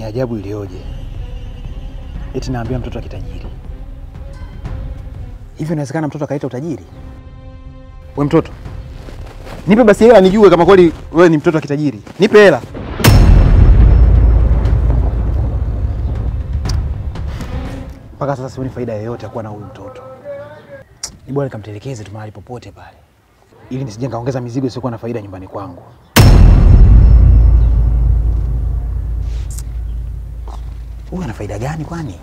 Ajabu ilioje. Eti naambia mtoto wa kitajiri. Hivi inawezekana mtoto akaita utajiri? Wewe mtoto, nipe basi hela nijue kama kweli wewe ni mtoto wa kitajiri. Nipe hela. Mpaka sasa sioni faida yoyote ya kuwa na huyu mtoto. Ni bora nikamtelekeze tu mahali popote pale, ili nisije nikaongeza mizigo isiyokuwa na faida nyumbani kwangu. Huyu ana faida gani kwani?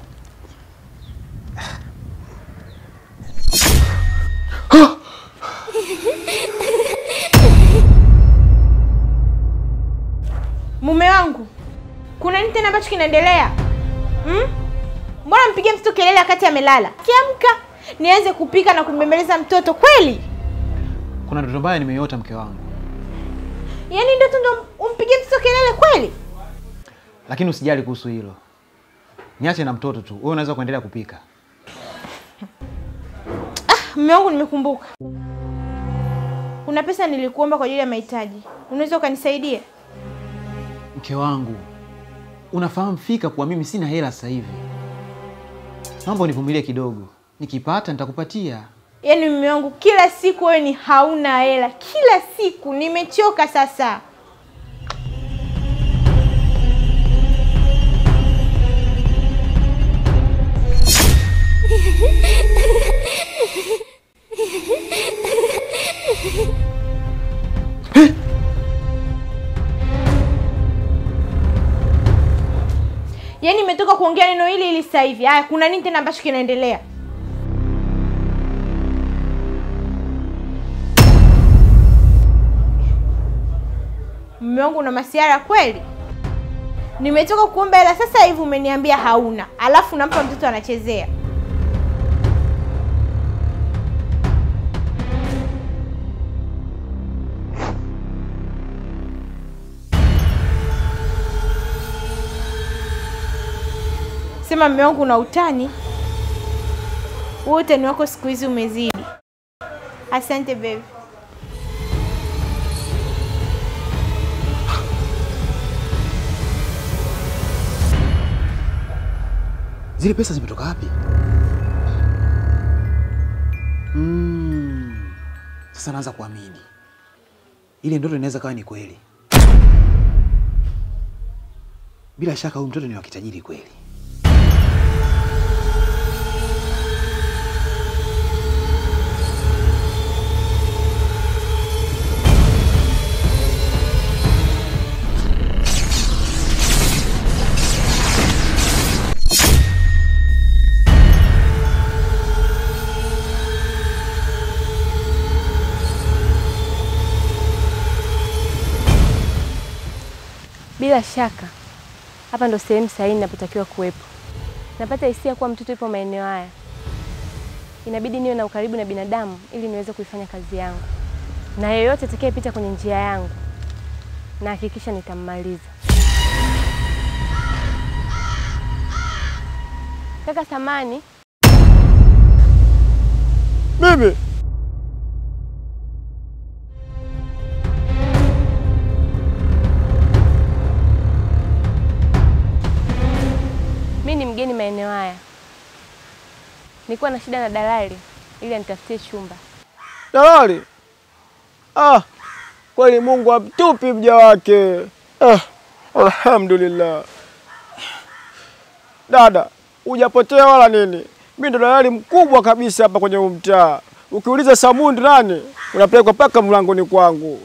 Mume wangu, kuna nini tena ambacho kinaendelea? Mbona mpigie mtoto kelele wakati amelala? Kiamka, nianze kupika na kumbembeleza mtoto kweli? Kuna ndoto mbaya nimeiota mke wangu. Yaani ndoto ndo umpigie mtoto kelele kweli? Lakini usijali kuhusu hilo. Niache na mtoto tu. Wewe unaweza kuendelea kupika. Mume wangu, nimekumbuka. Kuna pesa nilikuomba kwa ajili ya mahitaji. Unaweza ukanisaidia? Mke wangu, unafahamu fika kwa mimi sina hela sasa hivi. Naomba univumilie kidogo. Nikipata nitakupatia. Yaani mume wangu, kila siku wewe ni hauna hela. Kila siku nimechoka sasa. Yaani nimetoka kuongea neno hili sasa hivi. Haya, kuna nini tena ambacho kinaendelea? Mume wangu, una masiara kweli? Nimetoka kuomba hela sasa hivi umeniambia hauna. Alafu nampa mtoto anachezea. Sema mume wangu, una utani. Wewe utani wako siku hizi umezidi. Asante baby. Zile pesa zimetoka wapi? Sasa naanza kuamini. Ile ndoto inaweza kawa ni kweli. Bila shaka huyu mtoto ni wa kitajiri kweli. Bila shaka hapa ndo sehemu sahihi ninapotakiwa kuwepo. Napata hisia kuwa mtoto yupo maeneo haya. Inabidi niwe na ukaribu na binadamu ili niweze kuifanya kazi yangu. Na yeyote atakayepita kwenye njia yangu na hakikisha nitammaliza. Kaka Samani. Mimi ni mgeni maeneo haya. Nilikuwa na shida na dalali ili anitafutie chumba. Dalali? Kweli Mungu amtupi mja wake. Alhamdulillah. Dada, hujapotea wala nini? Mimi ndo dalali mkubwa kabisa hapa kwenye mtaa. Ukiuliza Samundi nani, unapelekwa paka mlangoni kwangu.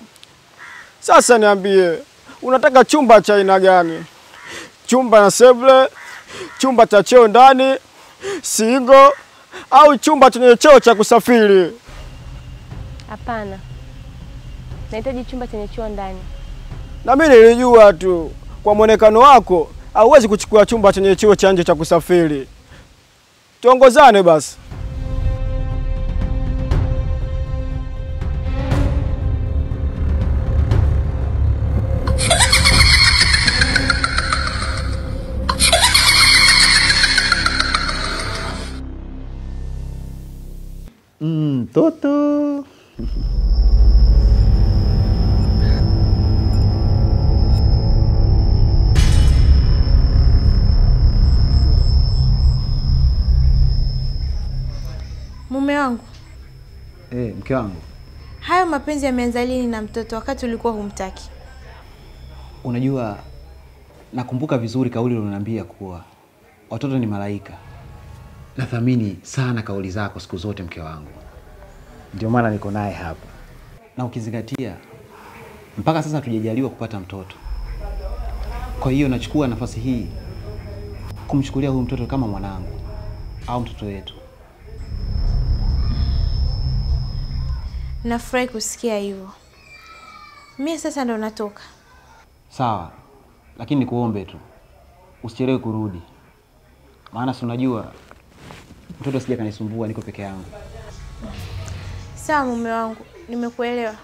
Sasa niambie, unataka chumba cha aina gani? Chumba na sebule, chumba cha cheo ndani, single, au chumba chenye cheo cha kusafiri? Hapana. Nahitaji chumba chenye cheo ndani. Na mimi nilijua tu kwa muonekano wako hauwezi kuchukua chumba chenye cheo cha nje cha kusafiri. Tuongozane basi. Mtoto. Mume wangu, Mke wangu. hayo mapenzi yameanza lini na mtoto wakati ulikuwa humtaki? Unajua, nakumbuka vizuri kauli uliniambia kuwa watoto ni malaika. Nathamini sana kauli zako siku zote, mke wangu. Ndio maana niko naye hapa. Na ukizingatia mpaka sasa hatujajaliwa kupata mtoto. Kwa hiyo nachukua nafasi hii kumchukulia huyu mtoto kama mwanangu au mtoto wetu. Nafurahi kusikia hivyo. Mimi sasa ndo natoka. Sawa, lakini nikuombe tu usichelewe kurudi. Maana si unajua mtoto sija kanisumbua, niko peke yangu. Sawa mume wangu, nimekuelewa.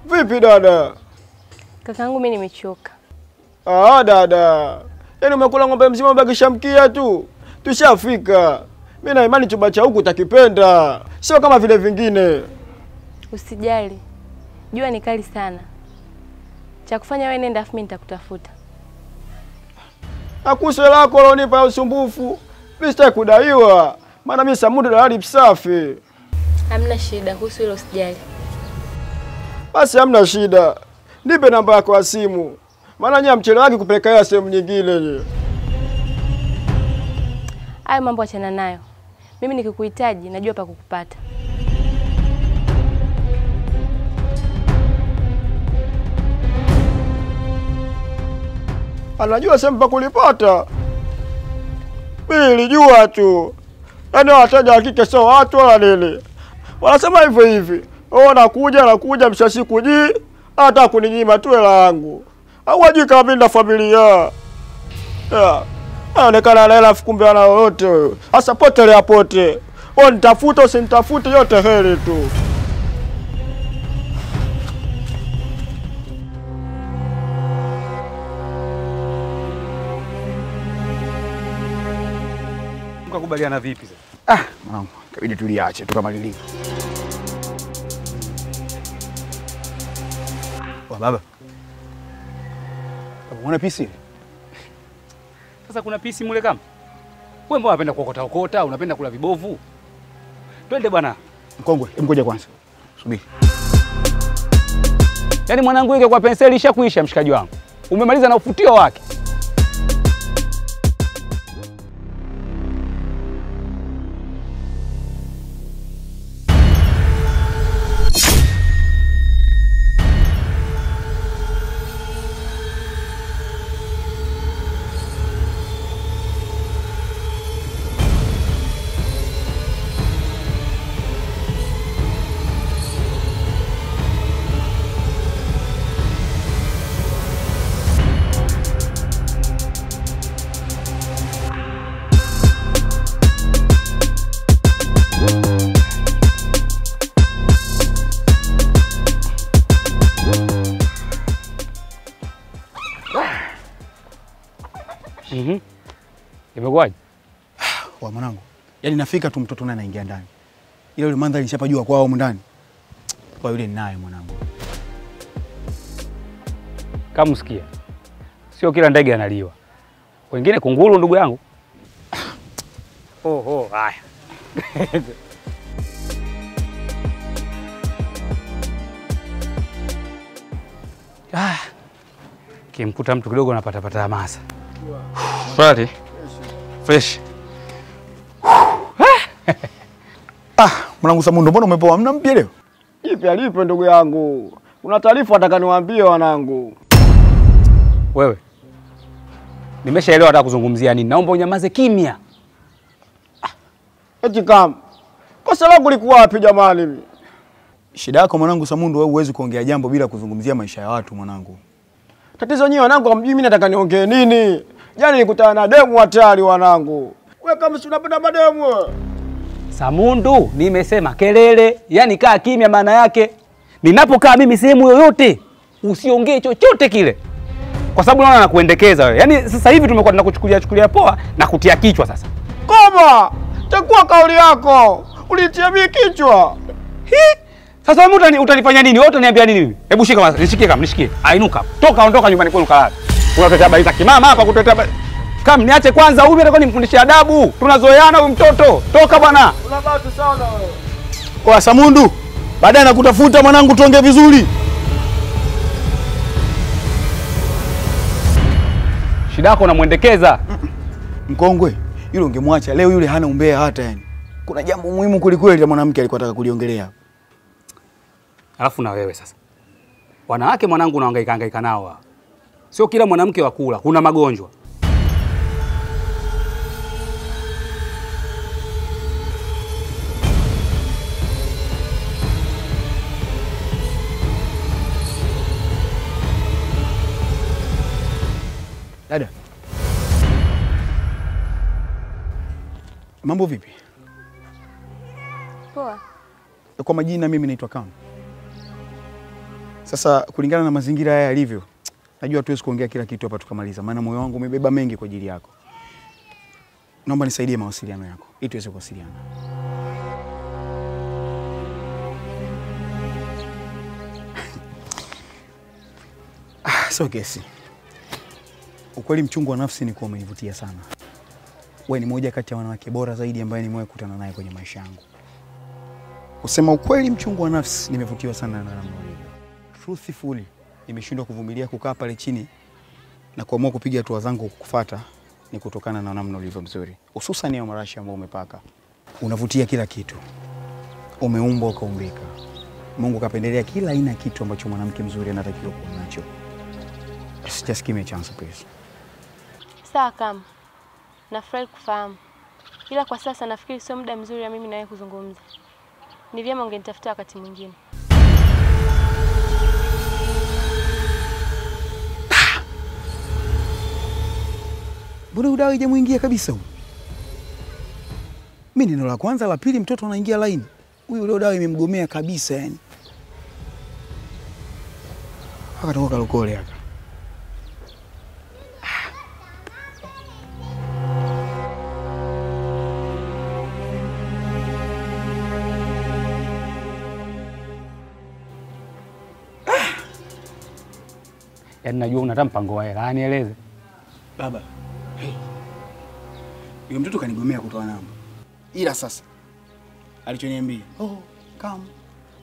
Vipi dada? Kakaangu mimi nimechoka. Dada. Yaani umekula ng'ombe mzima umebakisha mkia tu. Tushafika. Mimi na imani chumba cha huku utakipenda. Sio kama vile vingine. Usijali. Jua ni kali sana. Cha kufanya wewe nenda, afu mimi nitakutafuta. Akuswe lako lonipa ya usumbufu. Mimi sitaki kudaiwa. Maana mimi Samudu dalali msafi. Hamna shida, kuhusu hilo usijali. Basi hamna shida. Nipe namba yako ya simu. Maana nyinyi mchelewaki kupeleka ya sehemu nyingine nye. Hayo mambo achana nayo. Mimi nikikuhitaji najua pa kukupata. Anajua sehemu pa kulipata. Mimi nilijua tu. Yaani wateja wa kike sio watu wala nini. Wanasema hivyo hivi. Nakuja mshasiku ji hata kuninyima tu hela yangu. Au wajui kama mimi na familia. Anaonekana ana hela kumbe ana lolote wewe. Sasa potelea pote. Nitafuta usinitafute yote heri tu. Mkakubaliana vipi sasa? Mwanangu, kabidi tuliache tu kama lilivyo. Baba. Unaona pisi? Sasa kuna pisi mule kama? Wewe mbona unapenda kuokota, unapenda kula vibovu? Twende bwana. Mkongwe, ngoja kwanza. Subiri. Yaani mwanangu yake kwa penseli ishakuisha mshikaji wangu. Umemaliza na ufutio wake. Imekuwaje? Wa mwanangu. Yaani nafika tu mtoto naye anaingia ndani. Ile yule mandhari nishapajua kwao huko ndani. Kwa yule ninaye mwanangu. Kama usikia. Sio kila ndege analiwa. Wengine kunguru ndugu yangu. Haya. Kimkuta mtu kidogo anapata hamasa. Frati. Fresh. Mwanangu Samundo, mbona umepoa? Hamna mpya leo? Ipi alipo ndugu yangu? Kuna taarifa nataka niwaambie wanangu. Wewe. Nimeshaelewa nataka kuzungumzia nini. Naomba unyamaze kimya. Eti kama. Kosa langu liko wapi jamani? Shida yako mwanangu Samundu, wewe huwezi kuongea jambo bila kuzungumzia maisha ya watu mwanangu. Tatizo nyewe wanangu hamjui mimi nataka niongee nini. Jana nilikutana na demu hatari wanangu. Wewe kama si unapenda mademu wewe. Samundu, nimesema kelele, yani kaa kimya maana yake. Ninapokaa mimi sehemu yoyote, usiongee chochote kile. Kwa sababu naona nakuendekeza wewe. Yaani sasa hivi tumekuwa tunakuchukulia poa na kutia kichwa sasa. Koma! Chukua kauli yako. Ulitia mimi kichwa. Sasa wewe utanifanya nini? Wewe utaniambia nini mimi? Hebu shika nishikie kama nishikie. Ainuka. Toka ondoka nyumbani kwenu kalala. Unatetea habari za kimama hapa kutetea habari. Kama niache kwanza huyu atakuwa nimfundishe adabu. Tunazoeana huyu mtoto. Toka bwana. Unabaki sana wewe. Kwa Samundu, baadaye nakutafuta mwanangu tuongee vizuri. Shida yako unamuendekeza. Mkongwe, yule ungemwacha leo, yule hana umbea hata yani. Kuna jambo muhimu kweli la mwanamke alikuwa anataka kuliongelea. Alafu na wewe sasa. Wanawake mwanangu unahangaika nao. Sio kila mwanamke wa kula, kuna magonjwa. Dada. Mambo vipi? Poa. Kwa majina mimi naitwa Kam. Sasa kulingana na mazingira haya yalivyo, najua tuwezi kuongea kila kitu hapa tukamaliza, maana moyo wangu umebeba mengi kwa ajili yako. Naomba nisaidie mawasiliano yako ili tuweze kuwasiliana. So kesi. Ukweli mchungu wa nafsi ni kuwa umenivutia sana. Wewe ni moja kati ya wanawake bora zaidi ambaye nimewahi kukutana naye kwenye maisha yangu. Kusema ukweli mchungu wa nafsi nimevutiwa sana na namna ulivyo. Truthfully, nimeshindwa kuvumilia kukaa pale chini na kuamua kupiga hatua zangu kukufuata ni kutokana na namna ulivyo mzuri. Hususan ya marashi ambayo umepaka. Unavutia kila kitu. Umeumbwa ukaumbika. Mungu kapendelea kila aina ya kitu ambacho mwanamke mzuri anatakiwa kuwa nacho. Just give me a chance please. Sawa Kam. Nafurahi kufahamu. Ila kwa sasa nafikiri sio muda mzuri ya mimi na wewe kuzungumza. Ni vyema ungenitafuta wakati mwingine. Mbona udawa haijamuingia kabisa huyu? Mimi neno la kwanza la pili mtoto anaingia line. Huyu leo dawa imemgomea kabisa yani. Akatoka kalokole hapa. Yaani najua unataka mpango wa hela, nieleze. Baba. Hey. Yule mtoto kanigomea kutoa namba. Ila sasa alichoniambia, Kam.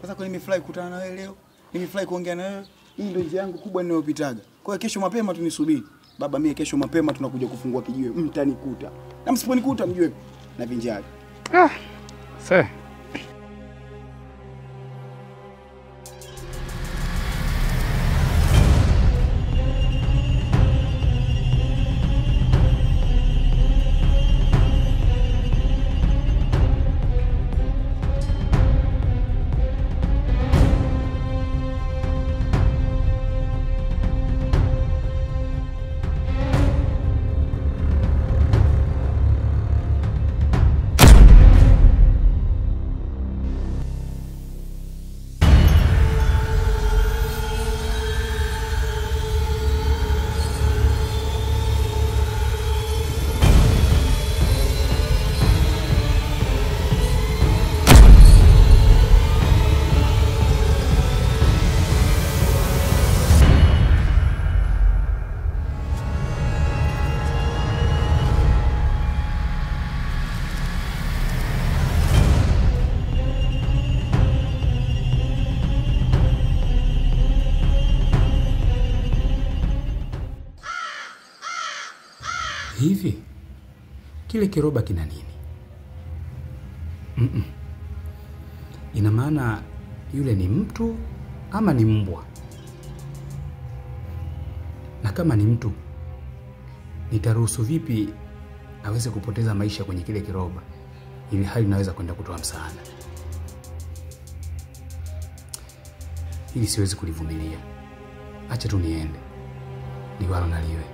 Sasa kwa nimefurahi kukutana na wewe leo. Nimefurahi kuongea na wewe. Hii ndio njia yangu kubwa ninayopitaga. Kwa hiyo kesho mapema tunisubiri. Baba, mimi kesho mapema tunakuja kufungua kijiwe. Mtanikuta. Na msiponikuta mjue na vinjari. Sasa hivi kile kiroba kina nini? Ina maana yule ni mtu ama ni mbwa? Na kama ni mtu, nitaruhusu vipi aweze kupoteza maisha kwenye kile kiroba ili hali naweza kwenda kutoa msaada? Hili siwezi kulivumilia. Acha tu niende. Liwalo na liwe.